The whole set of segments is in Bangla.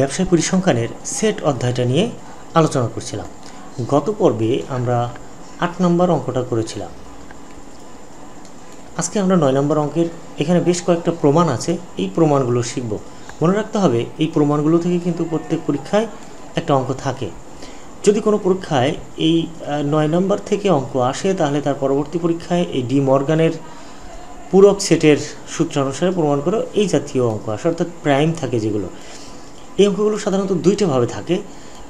ব্যবসায় পরিসংখ্যানের সেট অধ্যায়টা নিয়ে আলোচনা করছিলাম। গত পর্বে আমরা 8 নম্বর অঙ্কটা করেছিলাম। আজকে আমরা 9 নম্বর অঙ্কের এখানে বেশ কয়েকটা প্রমাণ আছে, এই প্রমাণগুলো শিখব। মনে রাখতে হবে এই প্রমাণগুলো থেকে কিন্তু প্রত্যেক পরীক্ষায় একটা অঙ্ক থাকে। যদি কোনো পরীক্ষায় এই 9 নম্বর থেকে অঙ্ক আসে তাহলে তার পরবর্তী পরীক্ষায় এই ডি মর্গানের পূরক সেটের সূত্র অনুসারে প্রমাণ করে এই জাতীয় অঙ্ক আসে, অর্থাৎ প্রাইম থাকে যেগুলো। এই অঙ্কগুলো সাধারণত দুইটা ভাবে থাকে।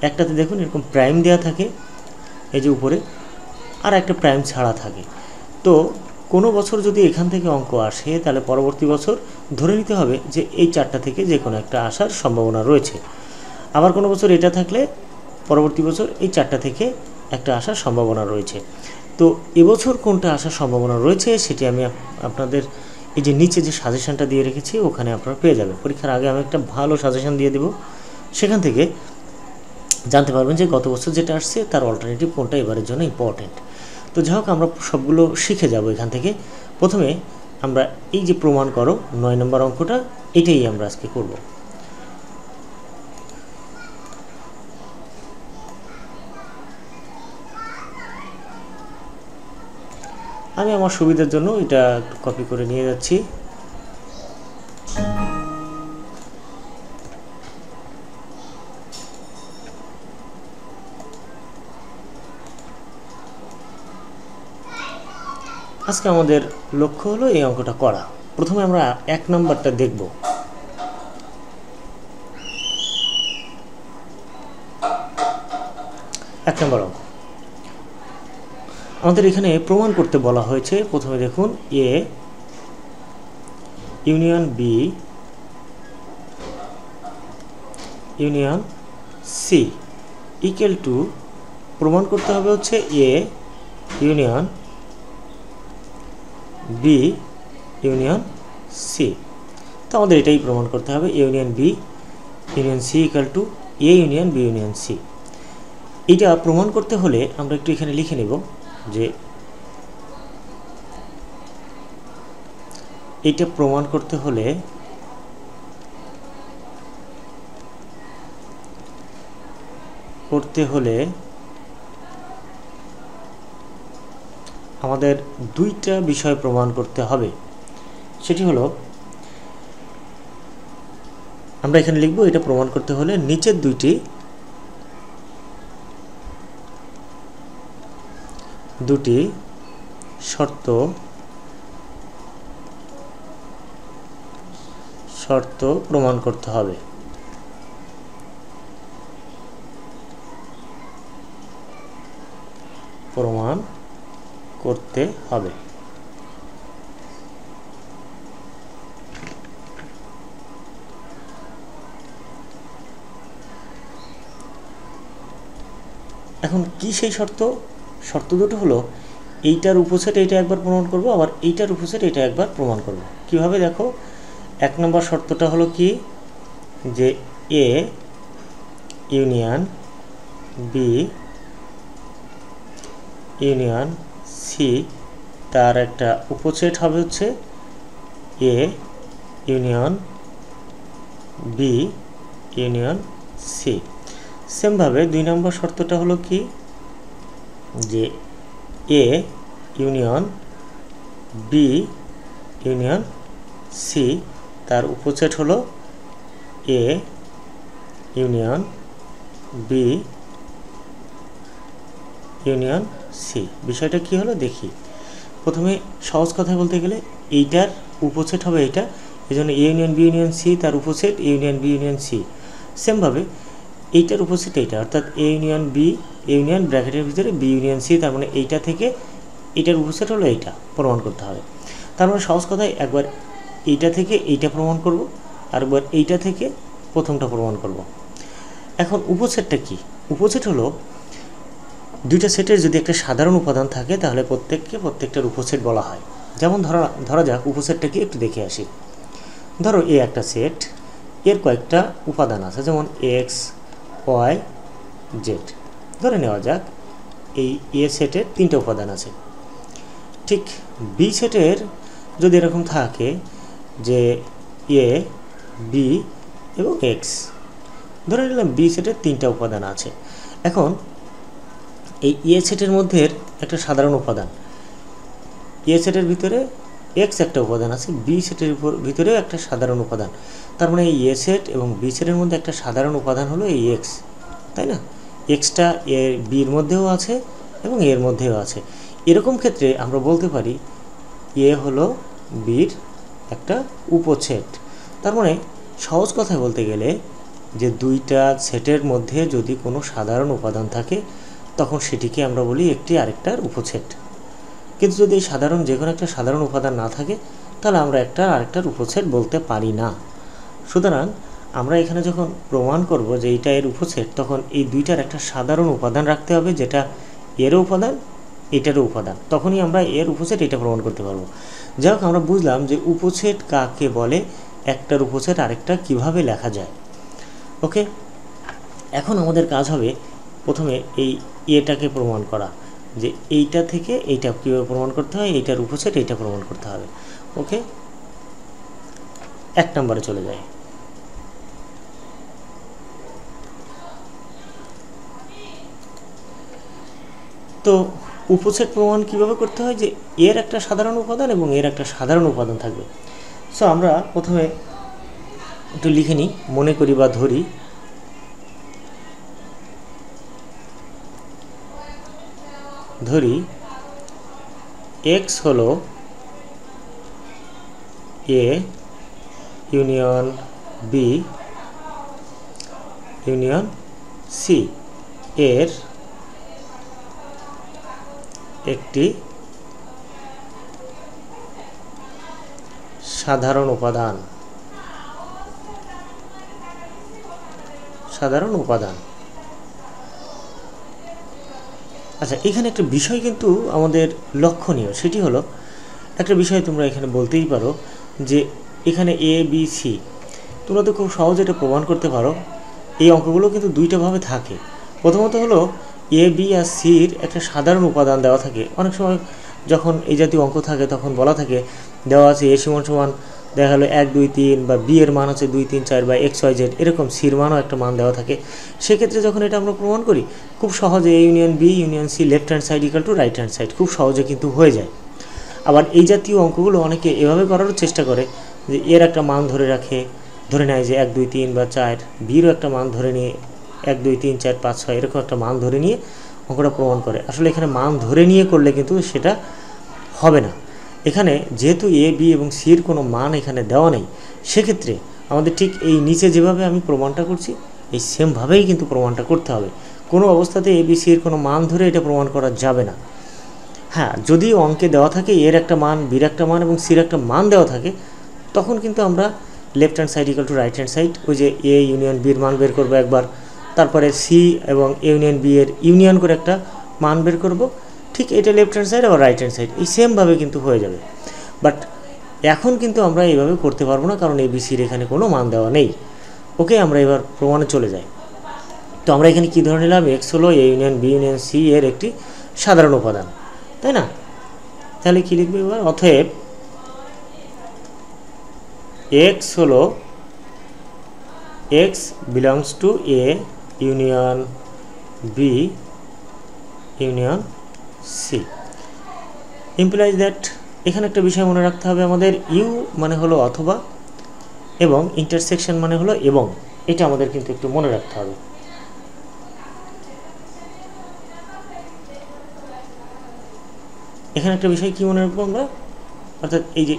একটাতে দেখুন এরকম প্রাইম দেওয়া থাকে এই যে উপরে, আর একটা প্রাইম ছাড়া থাকে। তো কোনো বছর যদি এখান থেকে অঙ্ক আসে তাহলে পরবর্তী বছর ধরে নিতে হবে যে এই চারটা থেকে যে কোনো একটা আসার সম্ভাবনা রয়েছে। আবার কোনো বছর এটা থাকলে পরবর্তী বছর এই চারটা থেকে একটা আসার সম্ভাবনা রয়েছে। তো এবছর কোনটা আসার সম্ভাবনা রয়েছে সেটি আমি আপনাদের এই যে নিচে যে সাজেশনটা দিয়ে রেখেছি ওখানে আপনারা পেয়ে যাবেন। পরীক্ষার আগে আমি একটা ভালো সাজেশন দিয়ে দেব, সেখান থেকে জানতে পারবেন যে গত বছর যেটা আসছে তার অল্টারনেটিভ কোনটা এবারের জন্য ইম্পর্টেন্ট। তো যাই হোক, আমরা সবগুলো শিখে যাব এখান থেকে। প্রথমে আমরা এই যে প্রমাণ করো 9 নম্বর অঙ্কটা, এটাই আমরা আজকে করব। আমি আমার সুবিধার জন্য এটা কপি করে নিয়ে যাচ্ছি। আজকে আমাদের লক্ষ্য হলো এই অঙ্কটা করা। প্রথমে আমরা 1 নম্বরটা দেখব। 1 নম্বর অঙ্ক আমাদের এখানে প্রমাণ করতে বলা হয়েছে। প্রথমে দেখুন A union B union C equal to, প্রমাণ করতে হবে হচ্ছে A union B union C. তো আমাদের এটাই প্রমাণ করতে হবে, A union B union C equal to A union B union C. এটা প্রমাণ করতে হলে আমরা একটু এখানে লিখে নেব যে এটা প্রমাণ করতে হলে আমাদের দুইটা বিষয় প্রমাণ করতে হবে। সেটি হলো, আমরা এখানে লিখব এটা প্রমাণ করতে হলে নিচের দুটি শর্ত প্রমাণ করতে হবে। প্রমাণ করতে হবে। এখন কি সেই শর্ত দুটো হলো, এইটার উপসেট এইটা একবার প্রমাণ করব, আবার এইটার উপসেট এটা একবার প্রমাণ করব। কিভাবে দেখো, 1 নম্বর শর্তটা হলো কি, যে A union B union C তার একটা উপসেট হবে হচ্ছে A union B union C. সেমভাবে 2 নম্বর শর্তটা হলো কি, যে A union B union C তার উপসেট হলো A union B union C. বিষয়টা কি হলো দেখি। প্রথমে সহজ কথা বলতে গেলে এইটার উপসেট হবে এইটা, এই জন্য A union B union C তার উপসেট A union B union C. সেমভাবে এইটার উপসেট এইটা, অর্থাৎ এ ইউনিয়ন বি ইউনিয়ন ব্র্যাকেটের ভিতরে বি ইউনিয়ন সি, তার মানে এইটা থেকে এইটার উপসেট হলো এইটা, প্রমাণ করতে হবে। তার মানে সহজ কথায় একবার এইটা থেকে এইটা প্রমাণ করব, আর একবার এইটা থেকে প্রথমটা প্রমাণ করব। এখন উপসেটটা কি? উপসেট হলো দুইটা সেটের যদি একটা সাধারণ উপাদান থাকে তাহলে প্রত্যেকটার উপসেট বলা হয়। যেমন ধরা যাক উপসেটটা কি একটু দেখে আসি। ধরো এ একটা সেট, এর কয়েকটা উপাদান আছে, যেমন এক্স ওয়াই জেড। ধরে নেওয়া যাক এই এ সেটের 3টা উপাদান আছে। ঠিক বি সেটের যদি এরকম থাকে যে এ বি এবং এক্স, ধরে নিলাম বি সেটের 3টা উপাদান আছে। এখন এই এ সেটের মধ্যে একটা সাধারণ উপাদান, এ সেটের ভিতরে এক্স একটা উপাদান আছে, বি সেটের ভিতরেও একটা সাধারণ উপাদান। তার মানে এই এ সেট এবং বি সেটের মধ্যে একটা সাধারণ উপাদান হলো এই এক্স, তাই না? এক্সটা এর বির মধ্যেও আছে এবং এর মধ্যেও আছে। এরকম ক্ষেত্রে আমরা বলতে পারি এ হলো বির একটা উপসেট। তার মানে সহজ কথায় বলতে গেলে যে দুইটা সেটের মধ্যে যদি কোনো সাধারণ উপাদান থাকে তখন সেটিকে আমরা বলি একটি আরেকটার উপসেট। কিন্তু যদি এই সাধারণ যে কোনো একটা সাধারণ উপাদান না থাকে তাহলে আমরা একটা আরেকটার উপসেট বলতে পারি না। সুতরাং আমরা এখানে যখন প্রমাণ করব যে এইটা এর উপসেট, তখন এই দুইটার একটা সাধারণ উপাদান রাখতে হবে যেটা এরও উপাদান এটারও উপাদান, তখনই আমরা এর উপসেট এটা প্রমাণ করতে পারবো। যাই হোক, আমরা বুঝলাম যে উপসেট কাকে বলে, একটার উপসেট আরেকটা কিভাবে লেখা যায়। ওকে, এখন আমাদের কাজ হবে প্রথমে এই এটাকে প্রমাণ করা, যে এইটা থেকে এইটা কীভাবে প্রমাণ করতে হয়, এইটার উপসেট এইটা প্রমাণ করতে হবে। ওকে, 1 নম্বরে চলে যায়। তো উপসেট প্রমাণ কিভাবে করতে হয়, যে এর একটা সাধারণ উপাদান এবং এর একটা সাধারণ উপাদান থাকবে। সো আমরা প্রথমে একটু লিখে নিই, মনে করি বা ধরি এক্স হলো A union B union C এর একটি সাধারণ উপাদান। আচ্ছা, এখানে একটা বিষয় কিন্তু আমাদের লক্ষণীয়, সেটি হলো একটা বিষয় তোমরা এখানে বলতেই পারো যে এখানে এ বি সি, তোমরা তো খুব সহজে এটা প্রমাণ করতে পারো। এই অঙ্কগুলো কিন্তু দুইটা ভাবে থাকে। প্রথমত হলো এ বি আর সির একটা সাধারণ উপাদান দেওয়া থাকে। অনেক সময় যখন এই জাতীয় অঙ্ক থাকে তখন বলা থাকে দেওয়া আছে এ সমান সমান দেখা গেলো 1 2 3 বা বি এর মান হচ্ছে 2 3 4 বা এক্স ওয়াই জেড, এরকম সির মানও একটা মান দেওয়া থাকে। সেক্ষেত্রে যখন এটা আমরা প্রমাণ করি খুব সহজে A union B union C left hand side equal to right hand side খুব সহজে কিন্তু হয়ে যায়। আবার এই জাতীয় অঙ্কগুলো অনেকে এভাবে করারও চেষ্টা করে যে এর একটা মান ধরে নেয় যে 1 2 3 বা 4, বিরও একটা মান ধরে নিয়ে 1 2 3 4 5 6 এরকম একটা মান ধরে নিয়ে অঙ্কটা প্রমাণ করে। আসলে এখানে মান ধরে নিয়ে করলে কিন্তু সেটা হবে না। এখানে যেহেতু এ বি এবং সির কোনো মান এখানে দেওয়া নেই, সেক্ষেত্রে আমাদের ঠিক এই নিচে যেভাবে আমি প্রমাণটা করছি এই সেমভাবেই কিন্তু প্রমাণটা করতে হবে। কোনো অবস্থাতে এ বি সির কোনো মান ধরে এটা প্রমাণ করা যাবে না। হ্যাঁ, যদি অঙ্কে দেওয়া থাকে এর একটা মান বির একটা মান এবং সির একটা মান দেওয়া থাকে তখন কিন্তু আমরা left hand side equal to right hand side, ওই যে এ ইউনিয়ন বির মান বের করবো একবার, তারপরে সি এবং এ ইউনিয়ন বি এর ইউনিয়ন করে একটা মান বের করব, ঠিক এটা লেফট হ্যান্ড সাইড আবার রাইট হ্যান্ড সাইড এই সেমভাবে কিন্তু হয়ে যাবে। বাট এখন কিন্তু আমরা এইভাবে করতে পারবো না, কারণ এ বি সির এখানে কোনো মান দেওয়া নেই। ওকে, আমরা এবার প্রমাণে চলে যাই। তো আমরা এখানে কী ধরে নিলাম, এক্স হলো A union B union C এর একটি সাধারণ উপাদান, তাই না? তাহলে কী লিখবে এবার, অতএব এক্স হলো X belongs to A union B union C implies that, এখানে একটা বিষয় মনে রাখতে হবে আমাদের, ইউ মানে হলো অথবা এবং ইন্টারসেকশন মানে হলো এবং, এটা আমাদের কিন্তু একটু মনে রাখতে হবে। এখানে একটা বিষয় কি মনে রাখবো আমরা, অর্থাৎ এই যে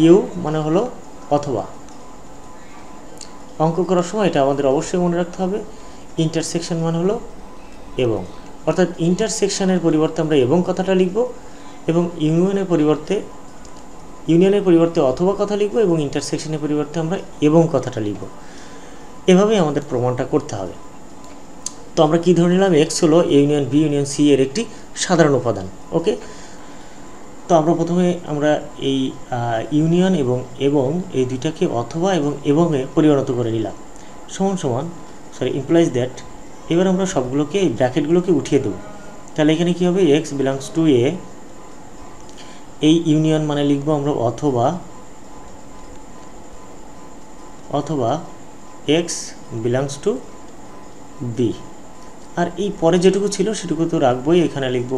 ইউ মানে হলো অথবা, অঙ্ক করার সময় এটা আমাদের অবশ্যই মনে রাখতে হবে। ইন্টারসেকশন মানে হলো এবং, অর্থাৎ ইন্টারসেকশনের পরিবর্তে আমরা এবং কথাটা লিখব এবং ইউনিয়নের পরিবর্তে অথবা কথা লিখব এবং ইন্টারসেকশনের পরিবর্তে আমরা এবং কথাটা লিখব। এভাবেই আমাদের প্রমাণটা করতে হবে। তো আমরা কি ধরে নিলাম, এক্স হলো A union B union C এর একটি সাধারণ উপাদান। ওকে, তো আমরা প্রথমে এই ইউনিয়ন এবং এই দুইটাকে অথবা এবংয়ে পরিণত করে নিলাম, ইমপ্লাইজ দ্যাট। এবার আমরা সবগুলোকে এই ব্র্যাকেটগুলোকে উঠিয়ে দেব। তাহলে এখানে কী হবে, এক্স বিলংস টু এ, এই ইউনিয়ন মানে লিখবো আমরা অথবা এক্স বিলংস টু বি। আর এই পরে যেটুকু ছিল সেটুকু তো রাখবোই, এখানে লিখব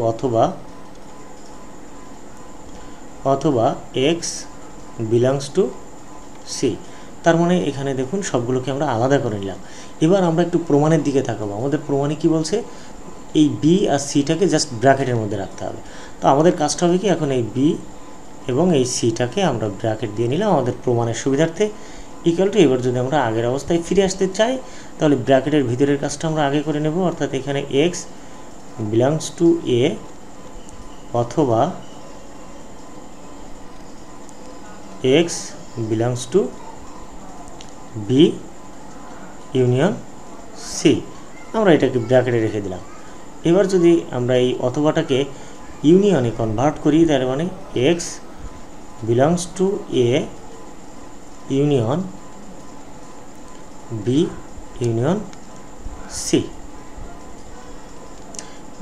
অথবা এক্স বিলংস টু সি। তার মানে এখানে দেখুন সবগুলোকে আমরা আলাদা করে নিলাম। এবার আমরা একটু প্রমাণের দিকে তাকাবো। আমাদের প্রমাণে কি বলছে, এই বি আর সিটাকে জাস্ট ব্র্যাকেটের মধ্যে রাখতে হবে। তো আমাদের কাজটা হবে কি, এখন এই বি এবং এই সিটাকে আমরা ব্র্যাকেট দিয়ে নিলাম আমাদের প্রমাণের সুবিধার্থে। ইকুয়াল টু, এবার যদি আমরা আগের অবস্থায় ফিরে আসতে চাই তাহলে ব্র্যাকেটের ভিতরের কাজটা আমরা আগে করে নেব, অর্থাৎ এখানে এক্স বিলংস টু এ অথবা X belongs to B union C. আমরা এটাকে ব্র্যাকেটে রেখে দিলাম। এবার যদি আমরা এই অথবাটাকে ইউনিয়নে কনভার্ট করি, তার মানে X belongs to A union B union C.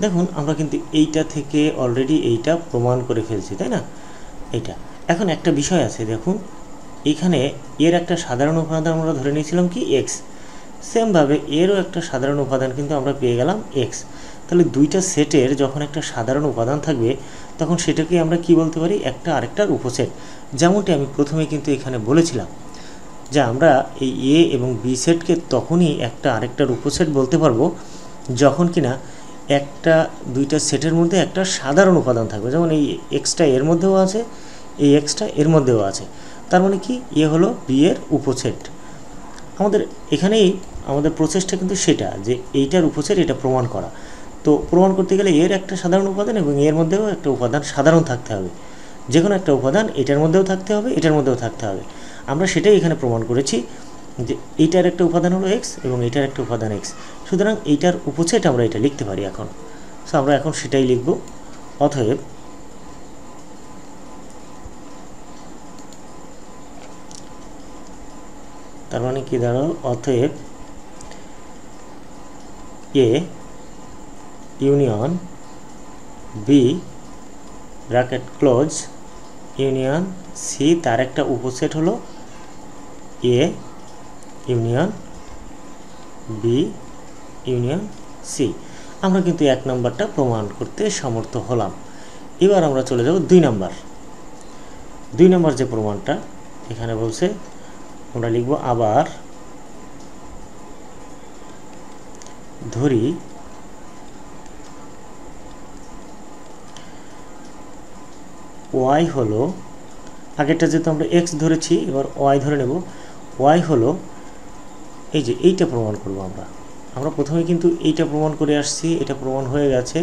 দেখুন আমরা কিন্তু এইটা থেকে অলরেডি এইটা প্রমাণ করে ফেলছি, তাই না? এইটা এখন একটা বিষয় আছে, দেখুন এখানে এর একটা সাধারণ উপাদান আমরা ধরে নিয়েছিলাম কি এক্স, সেমভাবে এরও একটা সাধারণ উপাদান কিন্তু আমরা পেয়ে গেলাম এক্স। তাহলে দুইটা সেটের যখন একটা সাধারণ উপাদান থাকবে তখন সেটাকে আমরা কি বলতে পারি, একটা আরেকটার উপসেট। যেমনটি আমি প্রথমে কিন্তু এখানে বলেছিলাম যে আমরা এই এ এবং বি সেটকে তখনই একটা আরেকটার উপসেট বলতে পারবো যখন কিনা একটা দুইটা সেটের মধ্যে একটা সাধারণ উপাদান থাকবে। যেমন এই এক্সটা এর মধ্যেও আছে, এই এক্সটা এর মধ্যেও আছে, তার মানে কি এ হলো বি এর উপসেট। আমাদের এখানেই আমাদের প্রসেসটা কিন্তু সেটা, যে এইটার উপসেট এটা প্রমাণ করা। তো প্রমাণ করতে গেলে এর একটা সাধারণ উপাদান এবং এর মধ্যেও একটা উপাদান সাধারণ থাকতে হবে, যে কোনো একটা উপাদান এটার মধ্যেও থাকতে হবে, এটার মধ্যেও থাকতে হবে। আমরা সেটাই এখানে প্রমাণ করেছি যে এইটার একটা উপাদান হলো এক্স এবং এইটার একটা উপাদান এক্স, সুতরাং এইটার উপসেট আমরা এটা লিখতে পারি এখন। সো আমরা এখন সেটাই লিখব। অতএব তার মানে কি দাঁড়ালো, অতএব A union B bracket close union C, তার একটা উপসেট হলো A union B union C. আমরা কিন্তু এক নম্বরটা প্রমাণ করতে সমর্থ হলাম। এবার আমরা চলে যাব দুই নম্বর যে প্রমাণটা এখানে বলছে, আমরা লিখব আবার ধরি ওয়াই হলো, আগেরটা যেহেতু আমরা এক্স ধরেছি এবার ওয়াই ধরে নেব। ওয়াই হলো এই যে এইটা প্রমাণ করব আমরা প্রথমে কিন্তু এইটা প্রমাণ করে আসছি, এটা প্রমাণ হয়ে গেছে,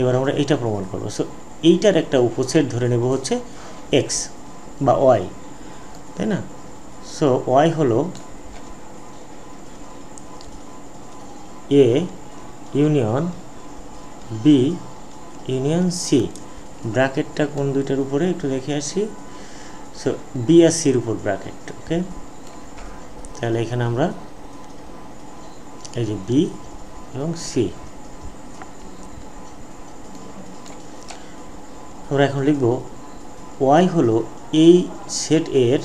এবার আমরা এইটা প্রমাণ করব। সো এইটার একটা উপসেট ধরে নেব হচ্ছে এক্স বা ওয়াই, তাই না? সো ওয়াই হলো A union B union C. ব্র্যাকেটটা কোন দুইটার উপরে একটু দেখে আসি। সো বি আর সির উপর ব্র্যাকেট, ওকে। তাহলে এখানে আমরা এই যে বি এবং সি, আমরা এখন লিখব ওয়াই হলো এই সেট এর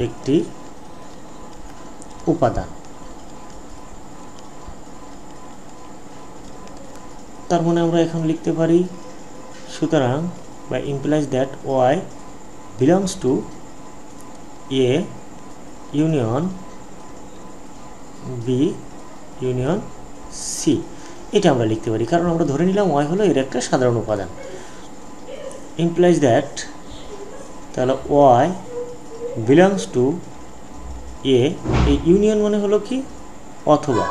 একটি উপাদান। তার মানে আমরা এখন লিখতে পারি, সুতরাং বা implies that Y belongs to A union B union C. এটা আমরা লিখতে পারি কারণ আমরা ধরে নিলাম ওয়াই হলো এর একটা সাধারণ উপাদান। ইমপ্লাইজ দ্যাট, তাহলে ওয়াই বিলংস টু এ, এই ইউনিয়ন মানে হলো কি অথবা,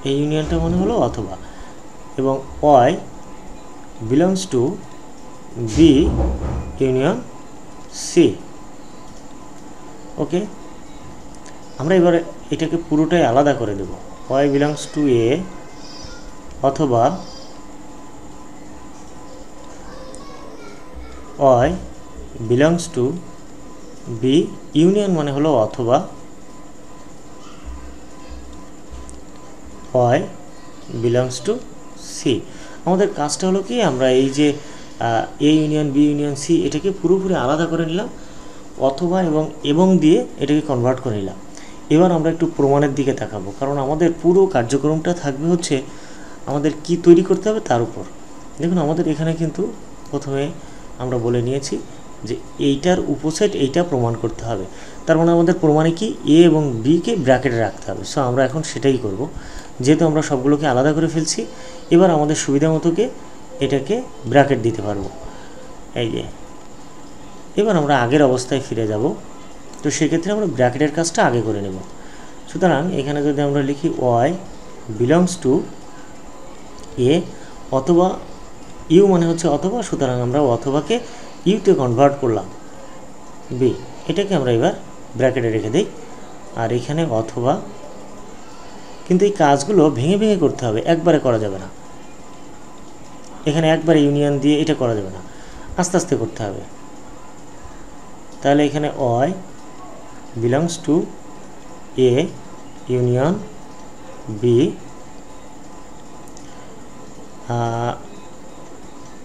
এই ইউনিয়নটা মানে হলো অথবা, এবং Y belongs to B union C. Okay, আমরা এবারে এটাকে পুরোটাই আলাদা করে দেব। ওয়াই বিলংস টু এ অথবা Y belongs to B, union মানে হলো অথবা, ওয়াই বিলংস টু সি। আমাদের কাজটা হলো কি, আমরা এই যে A union B union C এটাকে পুরোপুরি আলাদা করে নিলাম, অথবা এবং দিয়ে এটাকে কনভার্ট করে নিলাম। এবার আমরা একটু প্রমাণের দিকে তাকাবো, কারণ আমাদের পুরো কার্যক্রমটা থাকবে হচ্ছে আমাদের কি তৈরি করতে হবে তার উপর। দেখুন আমাদের এখানে কিন্তু প্রথমে আমরা বলে নিয়েছি যে এইটার উপসেট এইটা প্রমাণ করতে হবে, তার মানে আমাদের প্রমাণে কি এ এবং বিকে ব্র্যাকেটে রাখতে হবে। সো আমরা এখন সেটাই করব, যেহেতু আমরা সবগুলোকে আলাদা করে ফেলছি। এবার আমাদের সুবিধা মতোকে এটাকে ব্র্যাকেট দিতে পারবো। এই যে এবার আমরা আগের অবস্থায় ফিরে যাব, তো সেক্ষেত্রে আমরা ব্র্যাকেটের কাজটা আগে করে নেব। সুতরাং এখানে যদি আমরা লিখি ওয়াই বিলংস টু এ, অথবা ইউ মানে হচ্ছে অথবা, সুতরাং আমরা অথবাকে ইউতে কনভার্ট করলাম বি, এটাকে আমরা এবার ব্র্যাকেটে রেখে দিই। আর এখানে অথবা, কিন্তু এই কাজগুলো ভেঙে ভেঙে করতে হবে, একবারে করা যাবে না। এখানে একবারে ইউনিয়ন দিয়ে এটা করা যাবে না, আস্তে আস্তে করতে হবে। তাহলে এখানে Y belongs to A union B,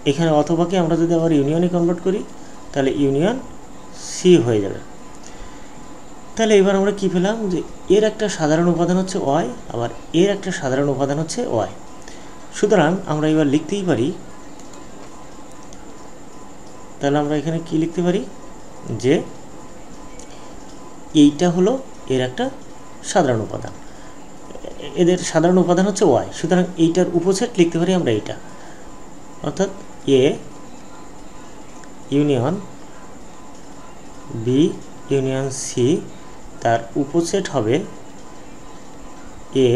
এখানে অথবাকে আমরা যদি আবার ইউনিয়নে কনভার্ট করি তাহলে ইউনিয়ন সি হয়ে যাবে। তাহলে এবার আমরা কি পেলাম, যে এর একটা সাধারণ উপাদান হচ্ছে ওয়াই, আবার এর একটা সাধারণ উপাদান হচ্ছে ওয়াই। সুতরাং আমরা এবার লিখতেই পারি, তাহলে আমরা এখানে কি লিখতে পারি, যে এইটা হলো এর একটা সাধারণ উপাদান, এদের সাধারণ উপাদান হচ্ছে ওয়াই। সুতরাং এইটার উপসেট লিখতে পারি আমরা এইটা, অর্থাৎ A union B union C, তার উপসেট হবে A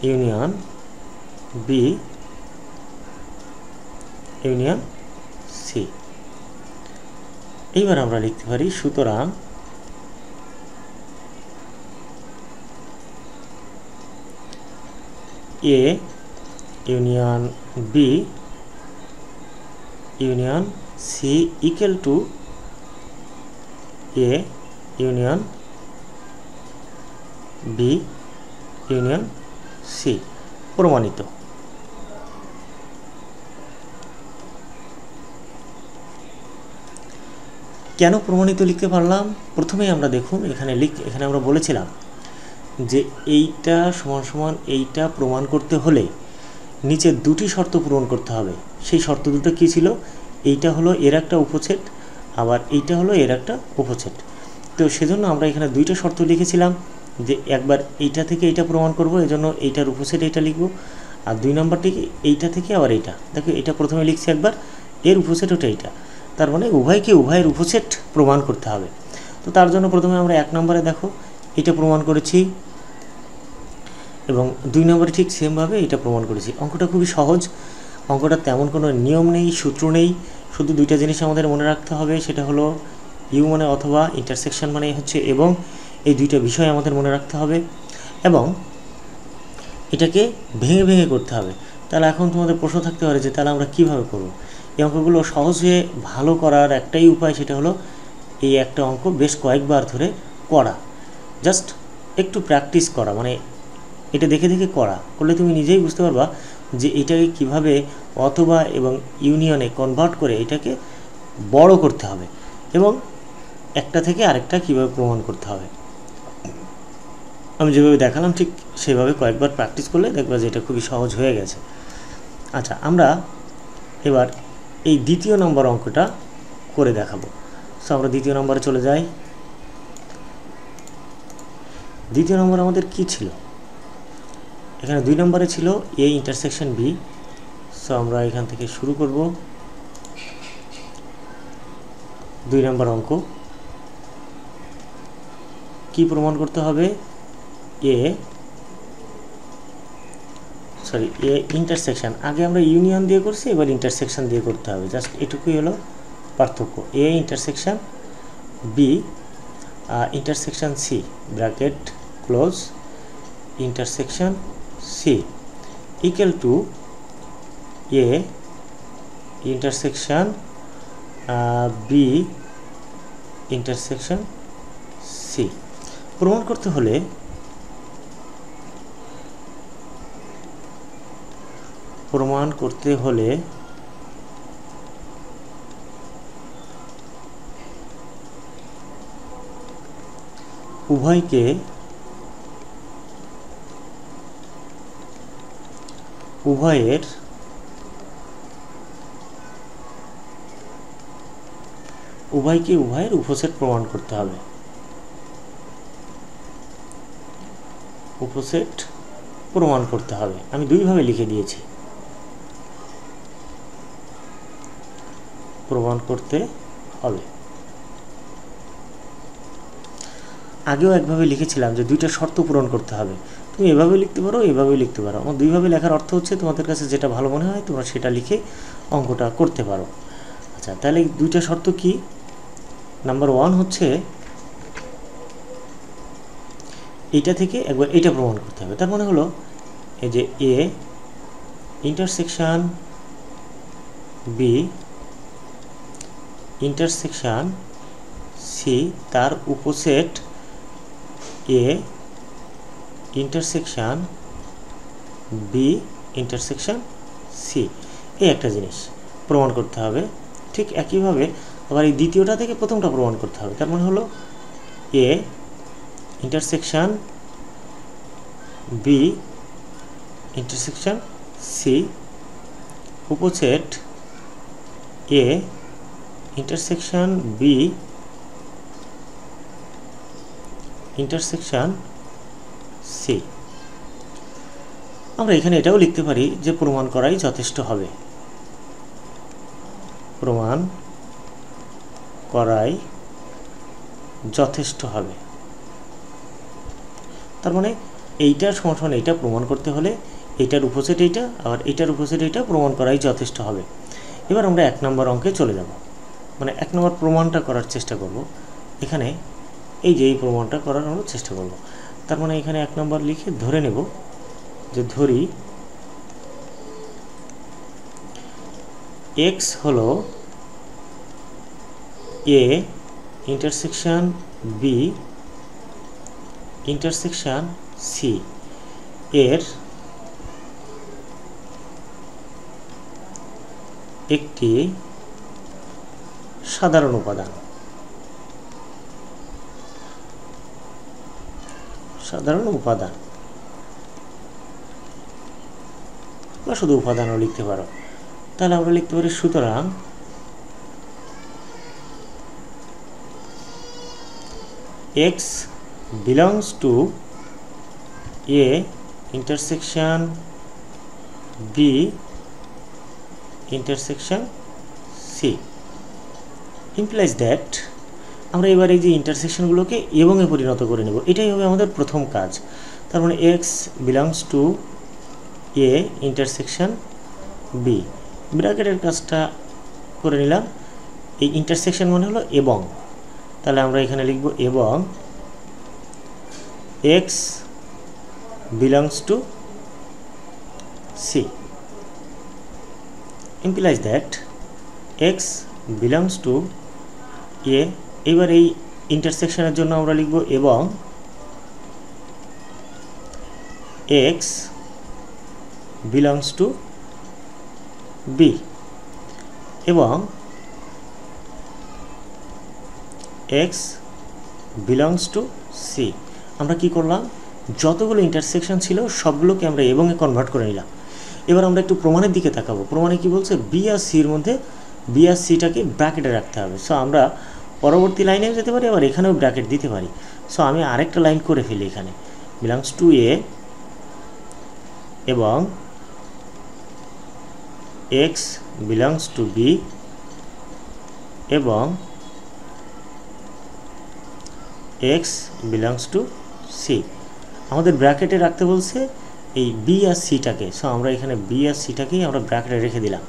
union B union C. এইবার আমরা লিখতে পারি, সুতরাং A union B union C equal to A union B union C, প্রমাণিত। কেন প্রমাণিত লিখতে পারলাম, প্রথমেই আমরা দেখুন এখানে আমরা বলেছিলাম যে এইটা সমান সমান এইটা প্রমাণ করতে হলে নিচে দুটি শর্ত পূরণ করতে হবে। সেই শর্ত দুটো কী ছিল, এইটা হলো এর একটা উপসেট, আবার এইটা হলো এর একটা উপসেট। তো সেজন্য আমরা এখানে দুইটা শর্ত লিখেছিলাম, যে একবার এইটা থেকে এইটা প্রমাণ করব, এজন্য এইটার উপসেট এইটা লিখব, আর দুই নম্বরটি এইটা থেকে আবার এইটা। দেখো এটা প্রথমে লিখছি একবার, এর উপসেট ওটা এইটা, তার মানে উভয়কে উভয়ের উপসেট প্রমাণ করতে হবে। তো তার জন্য প্রথমে আমরা এক নম্বরে দেখো এটা প্রমাণ করেছি, এবং দুই নম্বরে ঠিক সেমভাবে এটা প্রমাণ করেছি। অঙ্কটা খুবই সহজ, অঙ্কটা তেমন কোনো নিয়ম নেই, সূত্র নেই, শুধু দুইটা জিনিস আমাদের মনে রাখতে হবে, সেটা হলো ইউ মানে অথবা, ইন্টারসেকশন মানে হচ্ছে এবং, এই দুইটা বিষয় আমাদের মনে রাখতে হবে, এবং এটাকে ভেঙে ভেঙে করতে হবে। তাহলে এখন তোমাদের প্রশ্ন থাকতে পারে যে তাহলে আমরা কীভাবে করব। এই অঙ্কগুলো সহজে ভালো করার একটাই উপায়, সেটা হলো এই একটা অঙ্ক বেশ কয়েকবার ধরে করা, জাস্ট একটু প্র্যাকটিস করা, মানে এটা দেখে দেখে করলে তুমি নিজেই বুঝতে পারবা যে এটাকে কিভাবে অথবা এবং ইউনিয়নে কনভার্ট করে এটাকে বড় করতে হবে, এবং একটা থেকে আরেকটা কিভাবে প্রমাণ করতে হবে। আমি যেভাবে দেখালাম ঠিক সেভাবে কয়েকবার প্র্যাকটিস করলে দেখবা যে এটা খুবই সহজ হয়ে গেছে। আচ্ছা, আমরা এবার এই দ্বিতীয় নম্বর অঙ্কটা করে দেখাবো। সো আমরা দ্বিতীয় নম্বরে চলে যাই। দ্বিতীয় নম্বর আমাদের কি ছিল, এখানে দুই নম্বরে ছিল এ ইন্টারসেকশন বি। সো আমরা এখান থেকে শুরু করব দুই নম্বর অঙ্ক। কি প্রমাণ করতে হবে, এ ইন্টারসেকশন, আগে আমরা ইউনিয়ন দিয়ে করছি, এবার ইন্টারসেকশন দিয়ে করতে হবে, জাস্ট এটুকুই হলো পার্থক্য। A intersection B intersection C, bracket close, intersection C equal to A intersection B intersection C. প্রমাণ করতে হলে উভয়ের উপসেট প্রমাণ করতে হবে। আমি দুইভাবে লিখে দিয়েছি, প্রমাণ করতে হবে। আগেও একভাবে লিখেছিলাম যে দুইটা শর্ত পূরণ করতে হবে। তুমি এভাবে লিখতে পারো, এভাবে লিখতে পারো। আমার দুইভাবে লেখার অর্থ হচ্ছে তোমাদের কাছে যেটা ভালো মনে হয় তোমরা সেটা লিখে অঙ্কটা করতে পারো। আচ্ছা, তাহলে দুইটা শর্ত কি? নাম্বার 1 হচ্ছে এইটা থেকে একবার এটা প্রমাণ করতে হবে। তার মানে হলো এই যে A intersection B intersection C তার উপসেট A intersection B intersection C, এই একটা জিনিস প্রমাণ করতে হবে। ঠিক একইভাবে আবার এই দ্বিতীয়টা থেকে প্রথমটা প্রমাণ করতে হবে। তার মানে হলো A intersection B intersection C উপসেট A intersection B intersection C. আমরা এখানে এটাও লিখতে পারি যে প্রমাণ করাই যথেষ্ট হবে, প্রমাণ করাই যথেষ্ট হবে। তার মানে এইটার সমান এইটা প্রমাণ করতে হলে এইটার উপসেট এইটা, আবার এইটার উপসেট এইটা প্রমাণ করাই যথেষ্ট হবে। এবার আমরা 1 নম্বর অঙ্কে চলে যাব, মানে 1 নম্বর প্রমাণটা করার চেষ্টা করব। এখানে এই যে এই প্রমাণটা করার আমরা চেষ্টা করব। তার মানে এখানে 1 নম্বর লিখে ধরে নেব যে ধরি x হলো a intersection b intersection c এর একটি সাধারণ উপাদান। বা শুধু উপাদানও লিখতে পারো। তাহলে আমরা লিখতে পারি সুতরাং x belongs to a intersection b intersection c implies that আমরা এবার এই যে ইন্টারসেকশনগুলোকে এবং এ পরিণত করে নেব, এটাই হবে আমাদের প্রথম কাজ। তার মানে x belongs to a intersection b, ব্র্যাকেটের কাজটা করে নিলাম। এই ইন্টারসেকশন মানে হলো এবং, তাহলে আমরা এখানে লিখব এবং x belongs to c implies that x belongs to a। এবার এই ইন্টারসেকশনের জন্য আমরা লিখব এবং x belongs to b এবং x belongs to c। আমরা কি করলাম, যতগুলো ইন্টারসেকশন ছিল সবগুলোকে আমরা এবং এ কনভার্ট করে নিলাম। এবার আমরা একটু প্রমাণের দিকে তাকাবো। প্রমাণে কি বলছে, বি আর সির মধ্যে বি আর সিটাকে ব্র্যাকেটে রাখতে হবে। সো আমরা পরবর্তী লাইনেও যেতে পারি, আবার এখানেও ব্র্যাকেট দিতে পারি। সো আমি আরেকটা লাইন করে ফেলি এখানে, বিলংস টু এ এবং x belongs to b এবং x belongs to c। আমাদের ব্র্যাকেটে রাখতে বলছে এই বি আর সিটাকে। সো আমরা এখানে বি আর সিটাকেই আমরা ব্র্যাকেটে রেখে দিলাম।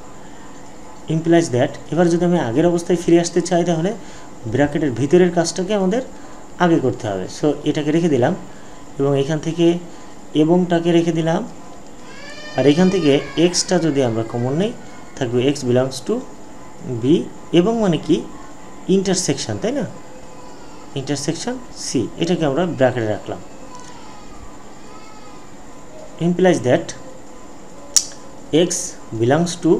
ইমপ্লাইজ দ্যাট, এবার যদি আমি আগের অবস্থায় ফিরে আসতে চাই তাহলে ব্র্যাকেটের ভিতরের কাজটাকে আমাদের আগে করতে হবে। সো এটাকে রেখে দিলাম এবং এখান থেকে এবংটাকে রেখে দিলাম, আর এখান থেকে এক্সটা যদি আমরা কমন নেই থাকবে x belongs to b এবং মানে কি ইন্টারসেকশন, তাই না, ইন্টারসেকশন c, এটাকে আমরা ব্র্যাকেটে রাখলাম। implies that x belongs to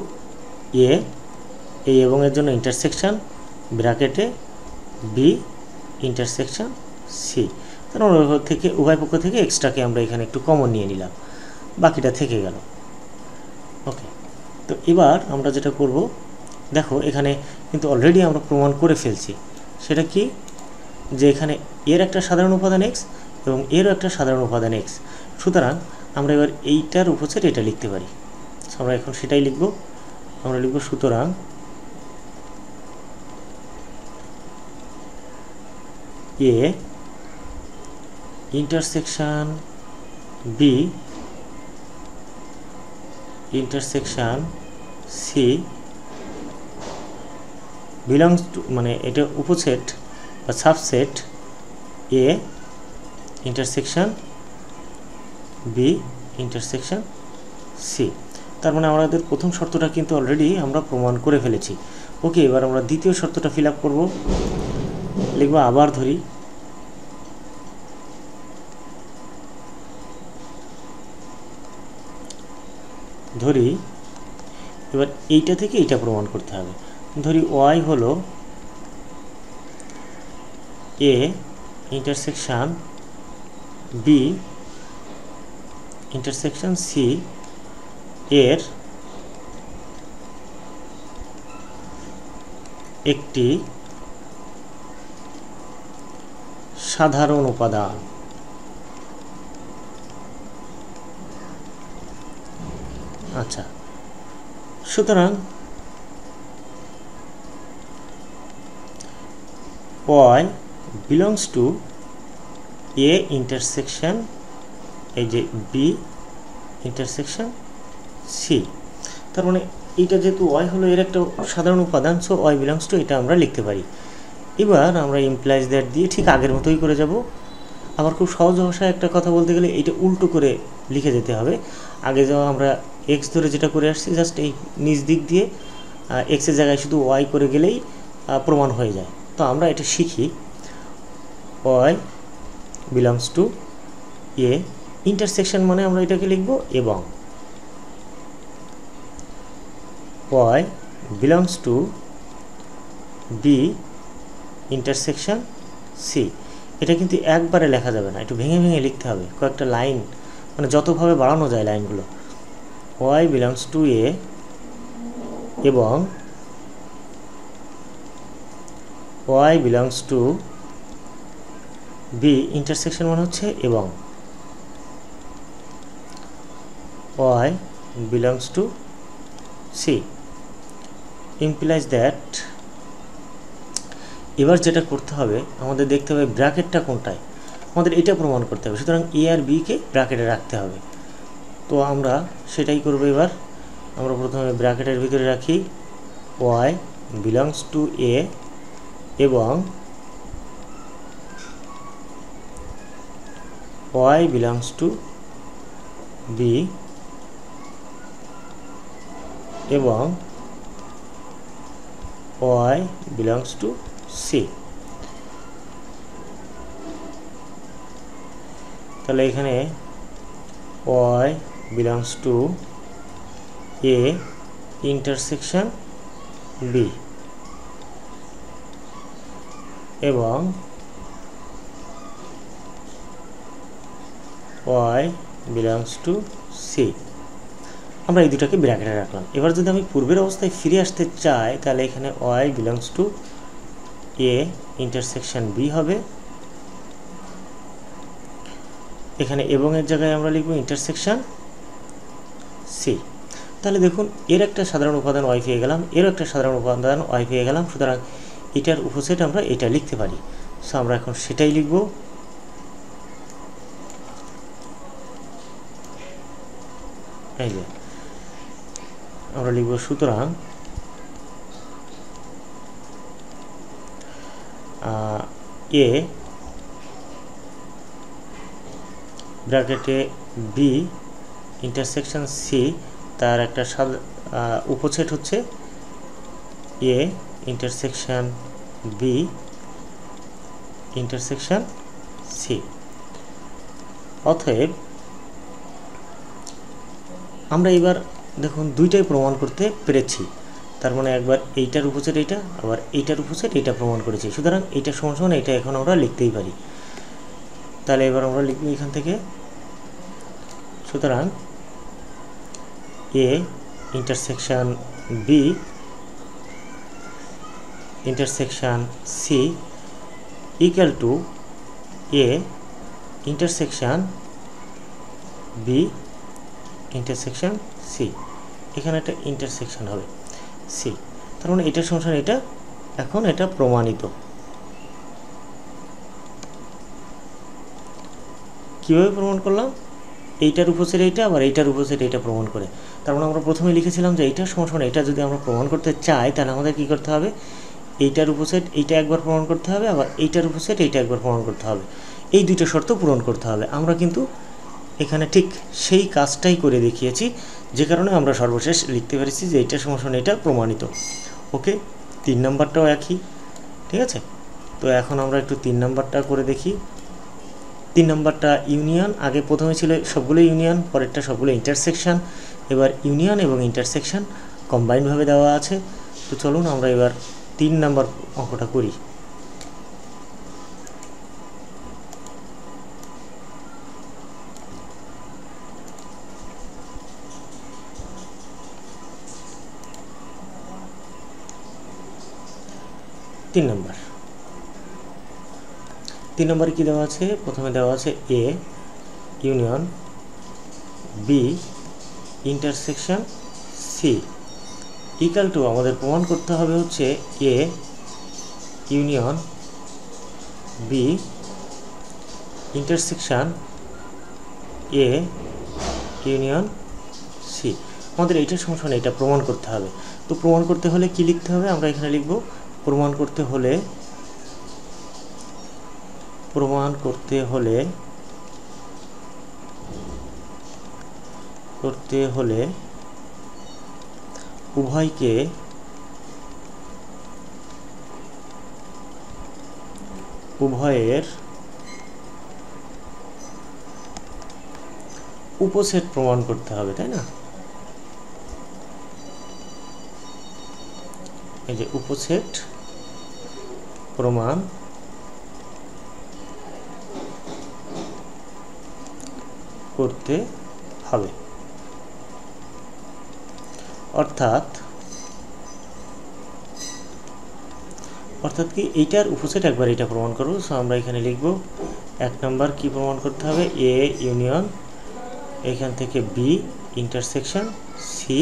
a, এই এবং এর জন্য ইন্টারসেকশন ব্র্যাকেটে b ইন্টারসেকশন c। কারণ উভয় পক্ষ থেকে এক্সট্রাকে আমরা এখানে একটু কমন নিয়ে নিলাম, বাকিটা থেকে গেল। ওকে, তো এবার আমরা যেটা করব, দেখো এখানে কিন্তু অলরেডি আমরা প্রমাণ করে ফেলছি। সেটা কি, যে এখানে এর একটা সাধারণ উপাদান এক্স এবং এরও একটা সাধারণ উপাদান এক্স, সুতরাং আমরা এবার এইটার উপসেট এটা লিখতে পারি। আমরা এখন সেটাই লিখব। আমরা লিখব সুতরাং A intersection B intersection C belongs to, মানে এটা উপসেট বা subset A intersection B intersection C. তার মানে আমাদের প্রথম শর্তটা কিন্তু অলরেডি আমরা প্রমাণ করে ফেলেছি। ওকে, এবার আমরা দ্বিতীয় শর্তটা ফিল আপ করবো। লিখব, আবার ধরি এবার এইটা থেকে এইটা প্রমাণ করতে হবে। ধরি ওয়াই হলো A intersection B intersection C এর একটি সাধারণ উপাদান। আচ্ছা, সুতরাং y belongs to a intersection এই যে b intersection c। তার মানে এইটা যেহেতু y হলো এর একটা সাধারণ উপাদান, সো y belongs to এটা আমরা লিখতে পারি। এবার আমরা implies that দিয়ে ঠিক আগের মতোই করে যাব। আবার খুব সহজ ভাষায় একটা কথা বলতে গেলে এইটা উল্টো করে লিখে যেতে হবে। আগে যাওয়া আমরা x ধরে যেটা করে আসছি, জাস্ট এই নিচ দিক দিয়ে x এর জায়গায় শুধু y করে গেলেই প্রমাণ হয়ে যায়। তো আমরা এটা শিখি, y belongs to a intersection মানে আমরা এটাকে লিখব এবং, y belongs to b intersection c। এটা কিন্তু একবারে লেখা যাবে না, একটু ভেঙে ভেঙে লিখতে হবে, কয়েকটা লাইন, মানে যতভাবে বাড়ানো যায় লাইনগুলো। y belongs to a এবং y belongs to b intersection মানে হচ্ছে এবং, y belongs to c implies that। এবার যেটা করতে হবে, আমাদের দেখতে হবে ব্র্যাকেটটা কোনটায়, আমাদের এটা প্রমাণ করতে হবে। সুতরাং এ আর বি কে ব্র্যাকেটে রাখতে হবে। তো আমরা সেটাই করব। এবার আমরা প্রথমে ব্র্যাকেটের ভিতরে রাখি y belongs to a এবং y belongs to b এবং y belongs to c। তাহলে এখানে y belongs to a intersection b এবং y belongs to c। আমরা এই দুটাকে ব্র্যাকেটে রাখলাম। এবার যদি আমি পূর্বের অবস্থায় ফিরে আসতে চাই, তাহলে এখানে y belongs to a intersection b হবে। এখানে এবং এর জায়গায় আমরা লিখব ইন্টারসেকশন c। তাহলে দেখুন, এর একটা সাধারণ উপাদান y পেয়ে গেলাম, এরও একটা সাধারণ উপাদান y পেয়ে গেলাম। সুতরাং এটার উপসেট আমরা এটা লিখতে পারি। সো আমরা এখন সেটাই লিখব। এই যে আমরা লিখব, সুতরাং এ ব্র্যাকেটে বি ইন্টারসেকশন সি, তার একটা উপসেট হচ্ছে A intersection B intersection C. অতএব আমরা এবার দেখুন দুইটাই প্রমাণ করতে পেরেছি। তার মানে একবার এইটার উপসেট এইটা, আবার এইটার উপসেট এইটা প্রমাণ করেছি। সুতরাং এইটার সমান সমান এইটা এখন আমরা লিখতেই পারি। তাহলে এবার আমরা লিখব এখান থেকে, সুতরাং A intersection B intersection C equal to A intersection B intersection C. এখানে একটা ইন্টারসেকশন হবে সি, তার মানে এটার সমান এটা, এখন এটা প্রমাণিত। কীভাবে প্রমাণ করলাম? এইটার উপসেট এইটা, আবার এইটার উপসেট এইটা প্রমাণ করে। তার মানে আমরা প্রথমে লিখেছিলাম যে এইটার সমান এটা যদি আমরা প্রমাণ করতে চাই, তাহলে আমাদের কী করতে হবে? এইটার উপসেট এইটা একবার প্রমাণ করতে হবে, আবার এইটার উপসেট এইটা একবার প্রমাণ করতে হবে। এই দুইটা শর্ত পূরণ করতে হবে। আমরা কিন্তু এখানে ঠিক সেই কাজটাই করে দেখিয়েছি, যে কারণে আমরা সর্বশেষ লিখতে পেরেছি যে এইটার সমান এটা প্রমাণিত। ওকে, 3 নাম্বারটাও একই, ঠিক আছে। তো এখন আমরা একটু 3 নাম্বারটা করে দেখি। 3 নাম্বারটা ইউনিয়ন, আগে প্রথমে ছিল সবগুলো ইউনিয়ন, পরেরটা সবগুলো ইন্টারসেকশন, এবার ইউনিয়ন এবং ইন্টারসেকশন কম্বাইন্ডভাবে দেওয়া আছে। তো চলুন আমরা এবার 3 নাম্বার অঙ্কটা করি। তিন নম্বরে কী দেওয়া আছে? প্রথমে দেওয়া আছে A union B intersection C equal to, আমাদের প্রমাণ করতে হবে হচ্ছে A union B intersection A union C. আমাদের এইটার সমান এটা প্রমাণ করতে হবে। তো প্রমাণ করতে হলে কি লিখতে হবে? আমরা এখানে লিখব প্রমাণ করতে হলে উভয়ের উপসেট প্রমাণ করতে হবে, তাই না? এই যে উপসেট প্রমাণ করতে হবে, অর্থাৎ কি এইটার উপসেট একবার এটা প্রমাণ করব। সো আমরা এখানে লিখব 1 নাম্বার কি প্রমাণ করতে হবে? এ ইউনিয়ন এখান থেকে বি ইন্টারসেকশন সি,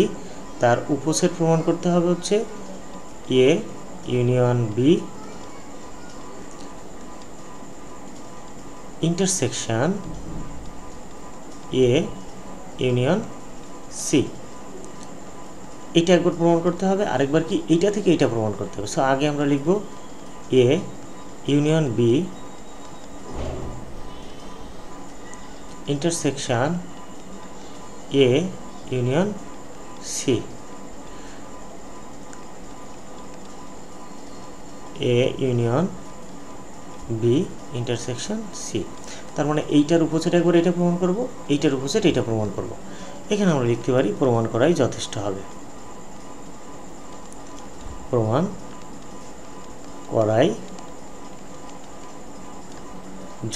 তার উপসেট প্রমাণ করতে হবে হচ্ছে A union B intersection A union C. এটা একবার প্রমাণ করতে হবে, আরেকবার কি এইটা থেকে এইটা প্রমাণ করতে হবে। সো আগে আমরা লিখব A union B intersection A union C, A union B intersection C. তার মানে এইটার উপসেট একবার এটা প্রমাণ করব, এইটার উপসেট এটা প্রমাণ করব। এখানে আমরা লিখতে পারি প্রমাণ করাই যথেষ্ট হবে, প্রমাণ করাই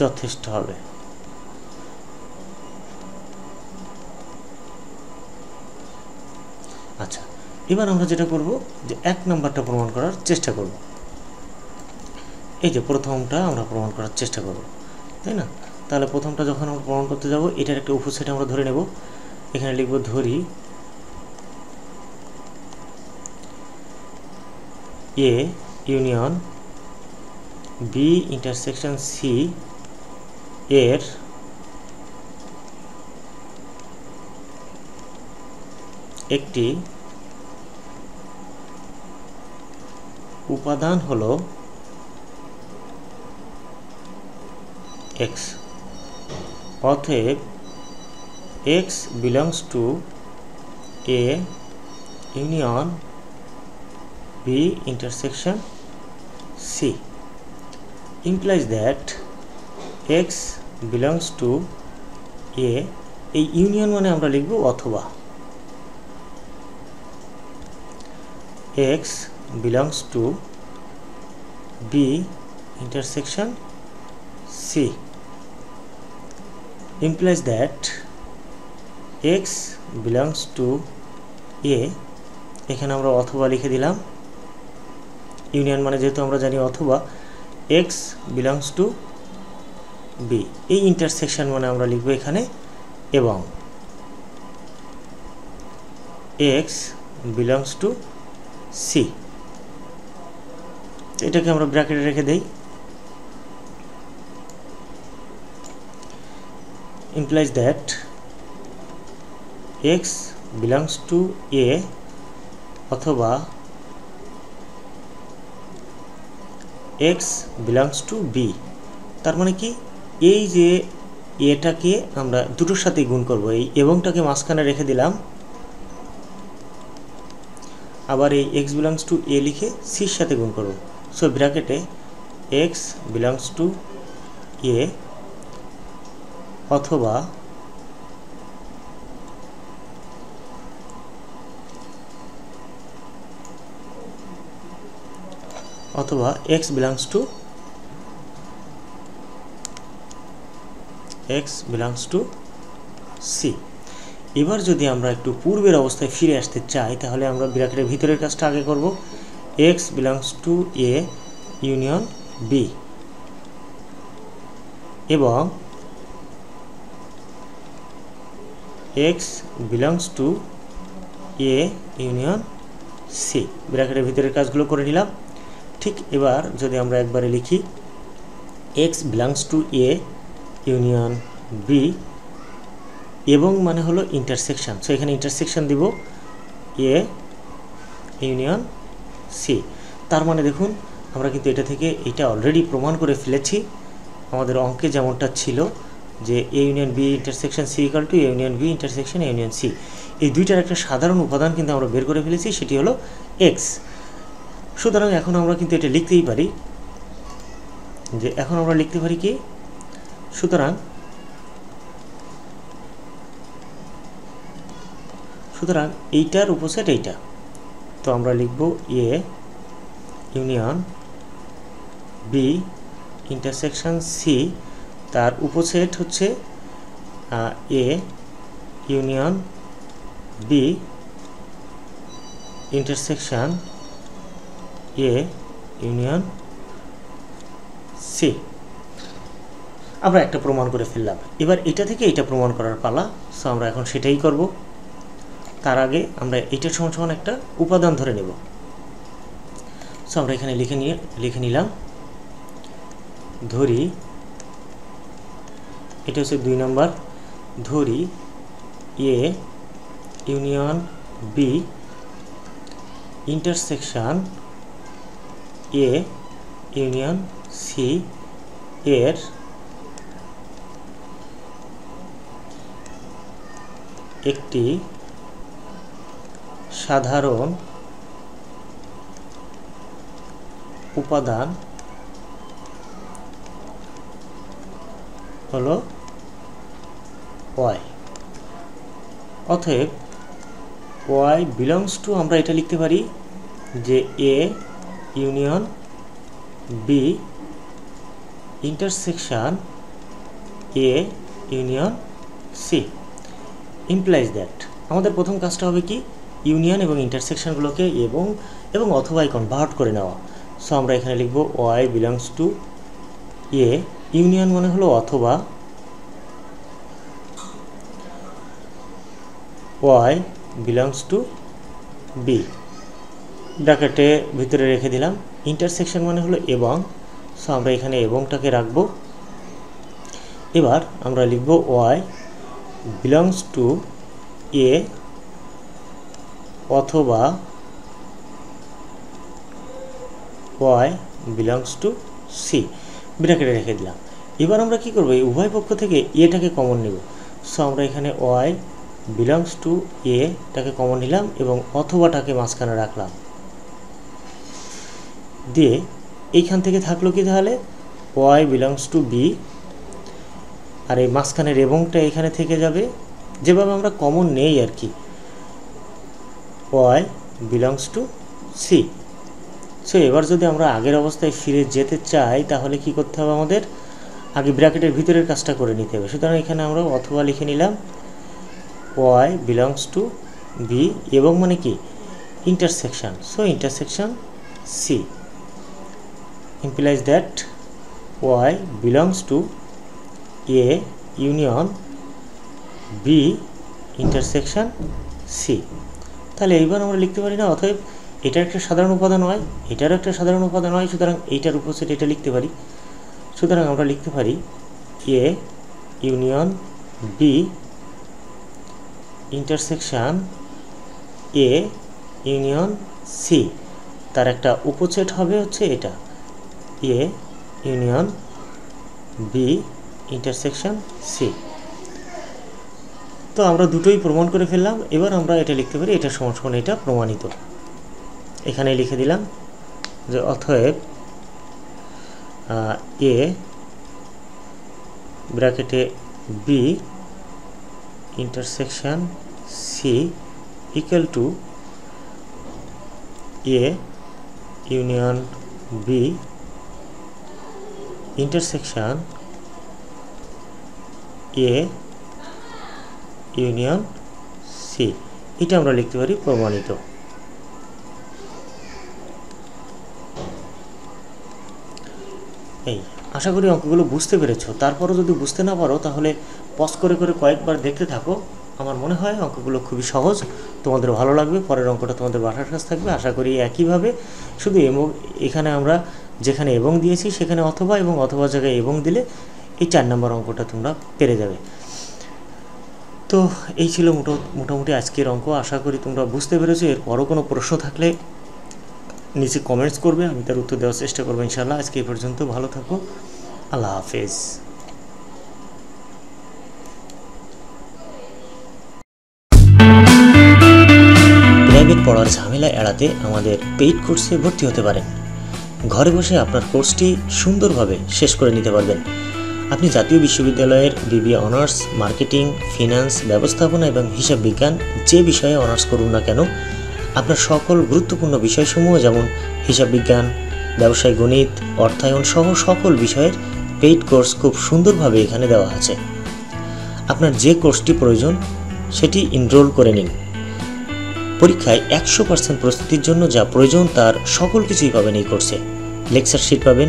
যথেষ্ট হবে। আচ্ছা, এবার আমরা যেটা করব যে 1 নাম্বারটা প্রমাণ করার চেষ্টা করব। এই যে প্রথমটা আমরা প্রমাণ করার চেষ্টা করব, তাই না? তাহলে প্রথমটা যখন আমরা প্রমাণ করতে যাব, এটার একটা উপসেট আমরা ধরে নেব। এখানে লিখব ধরি A union B intersection C এর একটি উপাদান হলো x, অতএব x belongs to A union B intersection C implies that x belongs to A, এই ইউনিয়ন মানে আমরা লিখব অথবা, x belongs to B intersection C implies that x belongs to a, এখানে আমরা অথবা লিখে দিলাম, ইউনিয়ন মানে যেহেতু আমরা জানি অথবা, x belongs to b, এই ইন্টারসেকশন মানে আমরা লিখব এখানে এবং x belongs to c, এটাকে আমরা ব্র্যাকেটে রেখে দেই। implies that x belongs to a অথবা x belongs to b, তার মানে কি এই যে এটাকে আমরা দুটোর সাথে গুণ করব, এই এবংটাকে মাঝখানে রেখে দিলাম, আবার এই x belongs to a লিখে c এর সাথে গুণ করব। সো ব্র্যাকেটে x belongs to a অথবা x belongs to c। এবার যদি আমরা একটু পূর্বের অবস্থায় ফিরে আসতে চাই তাহলে আমরা ব্র্যাকেটের ভিতরের কাজটা আগে করব, x belongs to a union b এবং x belongs to a union c, ব্র্যাকেটের ভিতরের কাজগুলো করে নিলাম। ঠিক এবার যদি আমরা একবারে লিখি x belongs to a union b এবং মানে হলো ইন্টারসেকশন, সো এখানে ইন্টারসেকশন দিব a ইউনিয়ন c, তার মানে দেখুন আমরা কিন্তু এটা থেকে এটা অলরেডি প্রমাণ করে ফেলেছি আমাদের অঙ্কে যেমনটা ছিল যে a union b intersection c equal to a union b intersection a union c, এই দুইটার একটা সাধারণ উপাদান কিন্তু আমরা বের করে ফেলেছি, সেটি হলো x। সুতরাং এখন আমরা কিন্তু এটা লিখতেই পারি যে এখন আমরা লিখতে পারি কি, সুতরাং এইটার উপসেট এইটা, তো আমরা লিখব a union b intersection c, তার উপসেট হচ্ছে a union b intersection a union c। আমরা একটা প্রমাণ করে ফেললাম, এবার এটা থেকে এটা প্রমাণ করার পালা, সো আমরা এখন সেটাই করব। তার আগে আমরা এইটার সমান সমান একটা উপাদান ধরে নেব, সো আমরা এখানে লিখে নিলাম, ধরি এটা হচ্ছে 2 নম্বর, ধরি a union b intersection a union c এর একটি সাধারণ উপাদান হলো y, অতএব y belongs to, আমরা এটা লিখতে পারি যে a union b intersection a union c implies that, আমাদের প্রথম কাজটা হবে কি ইউনিয়ন এবং ইন্টারসেকশনগুলোকে এবং অথবাই কনভার্ট করে নেওয়া। সো আমরা এখানে লিখব y belongs to a, union মানে হলো অথবা, y belongs to b, ব্র্যাকেটে ভিতরে রেখে দিলাম, ইন্টারসেকশন মানে হলো এবং, সো আমরা এখানে এবংটাকে রাখব। এবার আমরা লিখব y belongs to a অথবা y belongs to c, ব্র্যাকেটে রেখে দিলাম। এবার আমরা কি করব, এই উভয় পক্ষ থেকে এটাকে কমন নেব, সো আমরা এখানে y belongs to a টাকে কমন নিলাম এবং অথবাটাকে মাঝখানে রাখলাম, দিয়ে এইখান থেকে থাকলো কি তাহলে y belongs to b, আর এই মাঝখানের এবংটা এখানে থেকে যাবে, যেভাবে আমরা কমন নেই আর কি, y belongs to c। So এবার যদি আমরা আগের অবস্থায় ফিরে যেতে চাই তাহলে কি করতে হবে আমাদের, আগে ব্র্যাকেটের ভিতরের কাজটা করে নিতে হবে। সুতরাং এখানে আমরা অথবা লিখে নিলাম y বিলংস টু বি এবং মানে কি intersection, so intersection C implies that y belongs to a union b intersection c। তাহলে এইবার আমরা লিখতে পারি না, অতএব এটার একটা সাধারণ উপাদান হয়, এটারও একটা সাধারণ উপাদান হয়, সুতরাং এইটার উপস্থিত এটা লিখতে পারি। সুতরাং আমরা লিখতে পারি a union b intersection a union c, তার একটা উপসেট হবে হচ্ছে এটা a union b intersection c। তো আমরা দুটোই প্রমাণ করে ফেললাম। এবার আমরা এটা লিখতে পারি এটা সমান সমান এটা প্রমাণিত। এখানে লিখে দিলাম যে অতএব a ব্র্যাকেটে b intersection c equal to a union b intersection a union c। এটা আমরা লিখতে পারি প্রমাণিত। এই আশা করি অঙ্কগুলো বুঝতে পেরেছো। তারপরও যদি বুঝতে না পারো তাহলে পজ করে করে কয়েকবার দেখতে থাকো। আমার মনে হয় অঙ্কগুলো খুবই সহজ, তোমাদের ভালো লাগবে। পরের অঙ্কটা তোমাদের বাসার কাছে থাকবে আশা করি একইভাবে, শুধু এখানে আমরা যেখানে এবং দিয়েছি সেখানে অথবা এবং অথবা জায়গায় এবং দিলে এই 4 নম্বর অঙ্কটা তোমরা পেরে যাবে। তো এই ছিল মোটামুটি আজকের অঙ্ক। আশা করি তোমরা বুঝতে পেরেছো। এরপরও কোনো প্রশ্ন থাকলে নিচে কমেন্টস করবে, আমি তার উত্তর দেওয়ার চেষ্টা করবো ইনশাআল্লাহ। আজকে এই পর্যন্ত, ভালো থাকো, আল্লাহ হাফেজ। প্রাইভেট পড়ার ঝামেলা এড়াতে আমাদের পেইড কোর্সে ভর্তি হতে পারেন। ঘরে বসে আপনার কোর্সটি সুন্দরভাবে শেষ করে নিতে পারবেন। আপনি জাতীয় বিশ্ববিদ্যালয়ের বিবিএ অনার্স, মার্কেটিং, ফিনান্স, ব্যবস্থাপনা এবং হিসাব বিজ্ঞান যে বিষয়ে অনার্স করুন না কেন, আপনার সকল গুরুত্বপূর্ণ বিষয়সমূহ যেমন হিসাব বিজ্ঞান, ব্যবসায় গণিত, অর্থায়ন সহ সকল বিষয়ের পেইড কোর্স খুব সুন্দরভাবে এখানে দেওয়া আছে। আপনার যে কোর্সটি প্রয়োজন সেটি এনরোল করে নিন। পরীক্ষায় 100% প্রস্তুতির জন্য যা প্রয়োজন তার সকল কিছুই পাবেন এই কোর্সে। লেকচার শিট পাবেন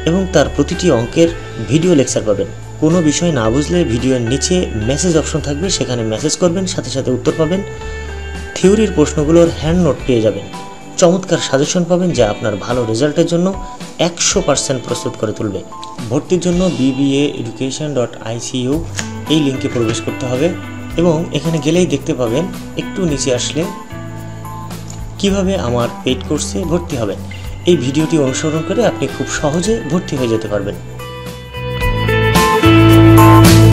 এবং তার প্রতিটি অঙ্কের ভিডিও লেকচার পাবেন। কোনো বিষয় না বুঝলে ভিডিওর নিচে মেসেজ অপশন থাকবে, সেখানে মেসেজ করবেন, সাথে সাথে উত্তর পাবেন। থিওরির প্রশ্নগুলোর হ্যান্ড নোট পেয়ে যাবেন। চমৎকার সাজেশন পাবেন যা আপনার ভালো রেজাল্টের জন্য 100% প্রস্তুত করে তুলবে। ভর্তির জন্য bbaeducation.icu এই লিঙ্কে প্রবেশ করতে হবে এবং এখানে গেলেই দেখতে পাবেন, একটু নিচে আসলে কিভাবে আমার পেইড কোর্সে ভর্তি হবেন। এই ভিডিওটি অনুসরণ করে আপনি খুব সহজে ভর্তি হয়ে যেতে পারবেন।